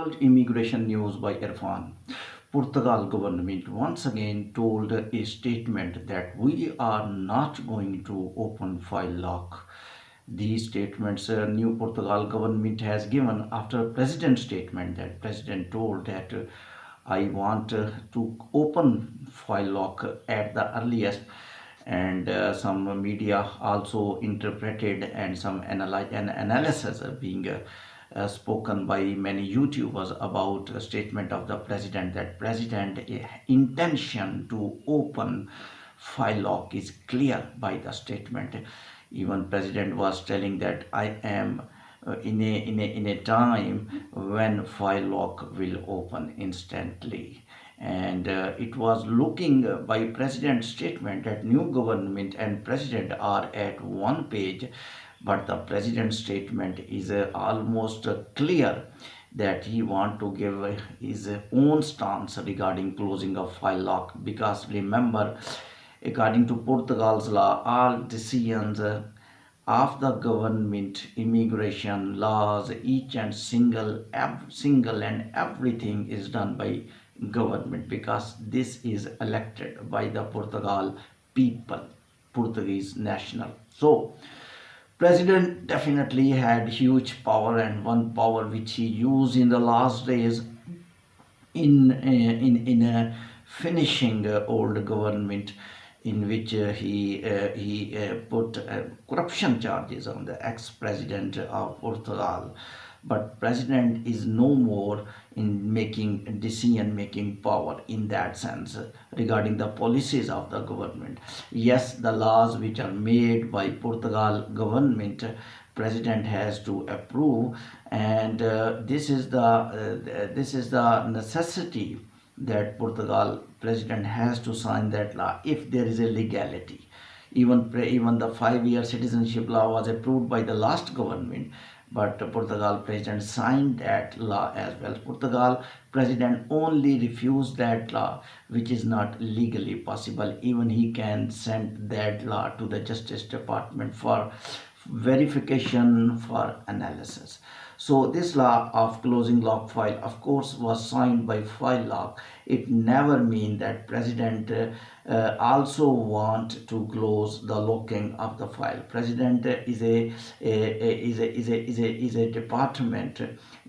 World Immigration News by Irfan. Portugal government once again told a statement that we are not going to open file lock. These statements new Portugal government has given after president's statement that president told that I want to open file lock at the earliest, and some media also interpreted and some analysis being spoken by many YouTubers about a statement of the president that president intention to open file lock is clear by the statement. Even president was telling that I am in a time when file lock will open instantly, and it was looking by president's statement that new government and president are at one page, but the president's statement is almost clear that he want to give his own stance regarding closing of file lock, because remember, according to Portugal's law, all decisions of the government immigration laws, each and single and everything is done by government, because this is elected by the Portugal people, Portuguese national. So president definitely had huge power, and one power which he used in the last days in finishing old government, in which he put corruption charges on the ex-president of Portugal. But president is no more in making decision making power in that sense regarding the policies of the government. Yes, the laws which are made by Portugal government, president has to approve, and this is the necessity that Portugal president has to sign that law if there is a legality. Even the 5-year citizenship law was approved by the last government, but Portugal president signed that law as well. Portugal president only refused that law, which is not legally possible. Even he can send that law to the Justice Department for verification, for analysis. So this law of closing lock file, of course, was signed by file lock. It never means that president also want to close the locking of the file. President is a department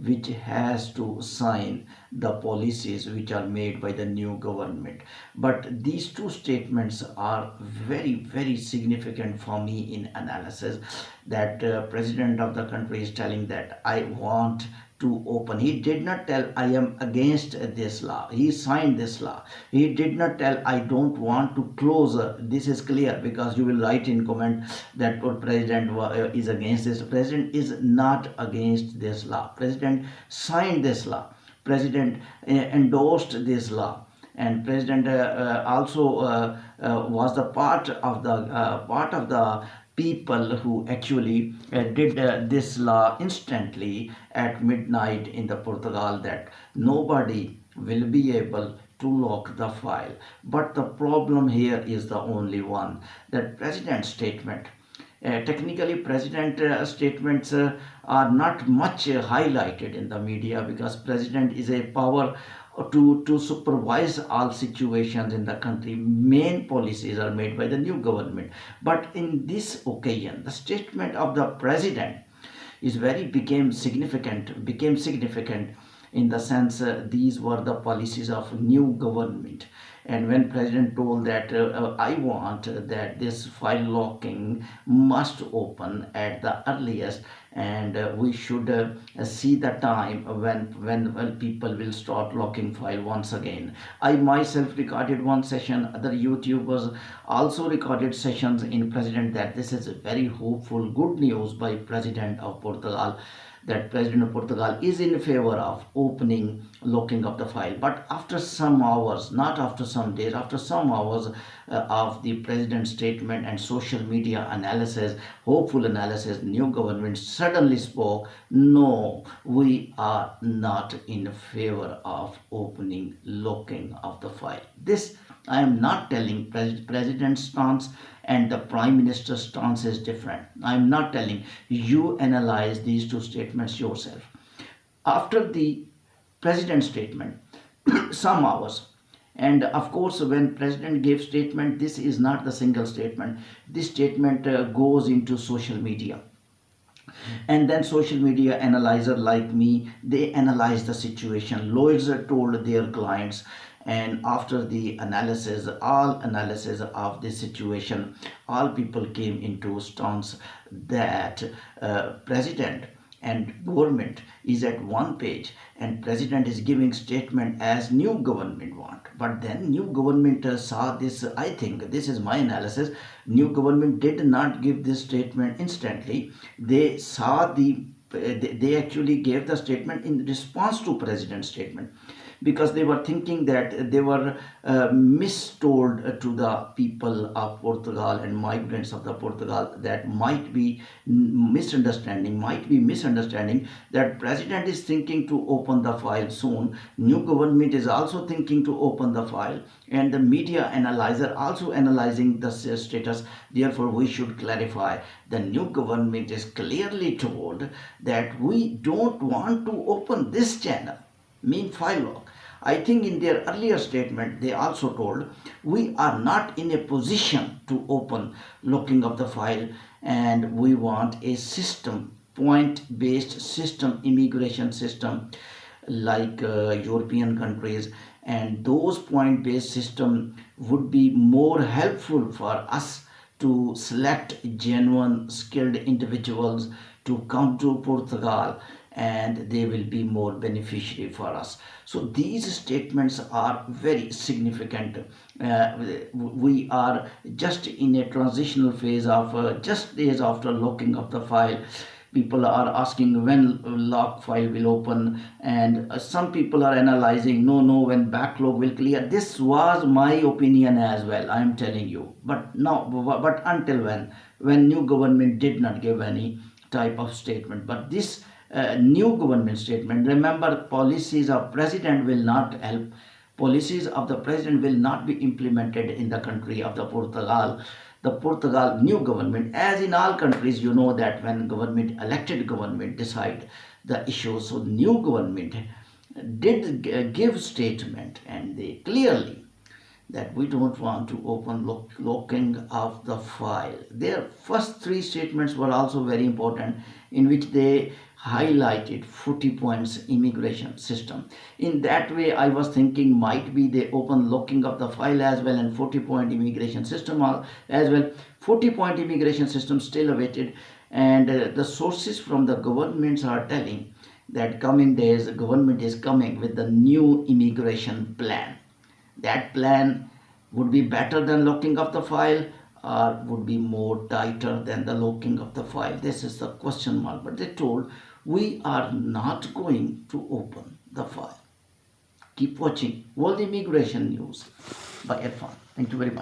which has to sign the policies which are made by the new government. But these two statements are very significant for me in analysis, that president of the country is telling that I want to open. He did not tell I am against this law. He signed this law. He did not tell I don't want to close. This is clear, because you will write in comment that president is against this. President is not against this law. President signed this law. President endorsed this law, and president also was the part of the people who actually did this law instantly at midnight in the Portugal, that nobody will be able to lock the file. But the problem here is the only one, that president's statement. Technically, president statements are not much highlighted in the media, because president is a power to supervise all situations in the country. Main policies are made by the new government. But in this occasion, the statement of the president is became significant in the sense these were the policies of new government. And when president told that I want that this file locking must open at the earliest, and we should see the time when people will start locking file once again. I myself recorded one session, other YouTubers also recorded sessions in president, that this is a very hopeful good news by president of Portugal, that president of Portugal is in favor of opening locking of the file. But after some hours, not after some days, after some hours of the president's statement and social media analysis, hopeful analysis, new government suddenly spoke, no, we are not in favor of opening locking of the file. This I am not telling president's stance and the prime minister's stance is different. I am not telling. You analyze these two statements yourself. After the president statement some hours. And of course, when president gave statement, this is not the single statement. This statement goes into social media, and then social media analyzer like me, they analyze the situation. Lawyers told their clients, and after the analysis, all analysis of the situation, all people came into stance that president and government is at one page, and president is giving statement as new government want. But then new government saw this. I think this is my analysis. New government did not give this statement instantly. They saw they actually gave the statement in response to president's statement, because they were thinking that they were mistold to the people of Portugal and migrants of the Portugal, that might be misunderstanding that president is thinking to open the file soon. New government is also thinking to open the file, and the media analyzer also analyzing the status. Therefore, we should clarify. The new government is clearly told that we don't want to open this channel, mean file lock. I think in their earlier statement they also told we are not in a position to open looking of the file, and we want a system, point based system, immigration system like European countries, and those point based system would be more helpful for us to select genuine skilled individuals to come to Portugal, and they will be more beneficiary for us. So these statements are very significant. We are just in a transitional phase of just days after locking of the file. People are asking when lock file will open, and some people are analyzing, no, when backlog will clear. This was my opinion as well, I am telling you. But now, but until when new government did not give any type of statement. But this new government statement, remember, policies of president will not help. Policies of the president will not be implemented in the country of the Portugal. The Portugal new government, as in all countries, you know that when government, elected government decide the issues. So new government did give statement, and they clearly that we don't want to open locking of the file. Their first three statements were also very important, in which they highlighted 40 points immigration system. In that way, I was thinking might be they open locking of the file as well, and 40-point immigration system as well. 40-point immigration system still awaited, and the sources from the governments are telling that coming days the government is coming with the new immigration plan. That plan would be better than locking of the file, or would be more tighter than the locking of the file. This is the question mark. But they told we are not going to open the file. Keep watching World Immigration News by Irfan. Thank you very much.